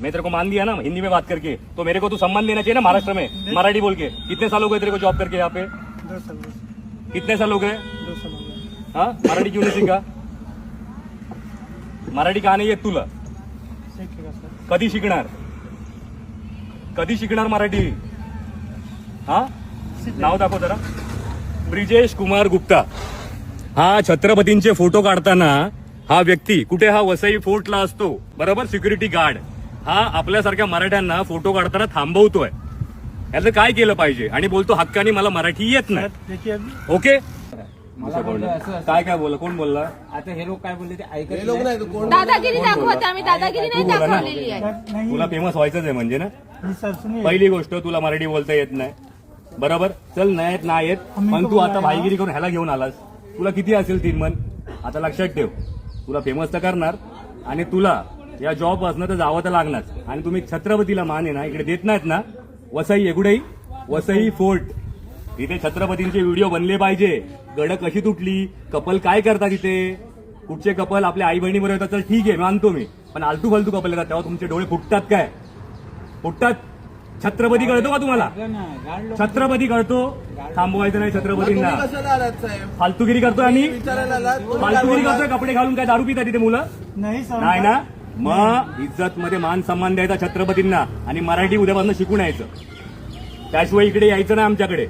मैं तेरे को मान दिया ना हिंदी में बात करके, तो मेरे को तू सम्मान देना चाहिए ना महाराष्ट्र में मराठी बोल के। कितने साल हो गए तेरे को जॉब करके यहाँ पे? 2 साल। कितने साल हो गए? 2 साल हो गए। हाँ, मराठी क्यों नहीं शिका? मराठी का नाही येत तुला? शिकेगा सर। कधी शिकणार? कधी शिकणार मराठी? हा, नाव दाखव जरा. ब्रिजेश कुमार गुप्ता. हा छत्रपतींचे फोटो काढताना हा व्यक्ती कुठे, हा वसई फोर्टला असतो बरोबर, सिक्युरिटी गार्ड. हा आपल्यासारख्या मराठ्यांना फोटो काढताना थांबवतोय. याचं काय केलं पाहिजे? आणि बोलतो हक्काने मला मराठी येत नाही. देखिए अभी ओके, मला बोललं असं काय काय बोलला? कोण बोलला? आता हे लोक काय बोलले ते ऐकत हे लोक नाही तर कोण दादागिरी दाखवत आम्ही दादागिरी नाही तू बोला ना. दाखवलेली आहे. नहीं तुला फेमस व्हायचंच आहे म्हणजे ना. जी सर सुनिए। पहिली गोष्ट, तुला मराठी बोलता येत नाही बरोबर. चल नाही येत नाही येत, पण तू आता भाईगिरी करून ह्याला घेऊन आलास. तुला किती असेल 3 मन? आता लक्षात ठेव, तुला फेमस तर करणार आणि तुला या जॉब असणं तर जावं तर लागणार. आणि तुम्ही छत्रपतीला मान आहे ना इकडे देत नाहीत ना. वसई एकुडेही वसई फोर्ट, इथे छत्रपतींचे व्हिडिओ बनले पाहिजे. गड कशी तुटली, कपल काय करतात इथे, कुठचे कपल आपल्या आई बहिणी बरोबर येतात, तर ठीक आहे मानतो मी. पण आलतू फालतू कपल येतात तेव्हा तुमचे डोळे फुटतात काय? फुटतात. छत्रपती कळतो का तुम्हाला? छत्रपती कळतो. थांबवायचं नाही छत्रपतींना. तुम्ही कशाला आलात साहेब? फालतूगिरी करतोय आणि विचारायला आलात? कोणी काय फालतूगिरी बोलला? करतोय. कपडे घालून काय दारू पितात तिथे मुलं? नहीं सर। नाही ना. मग इज्जत मध्ये मान सन्मान द्यायचा छत्रपतींना आणि मराठी उद्यापासून शिकून यायचं. त्याशिवाय इकडे यायचं नाही आमच्याकडे.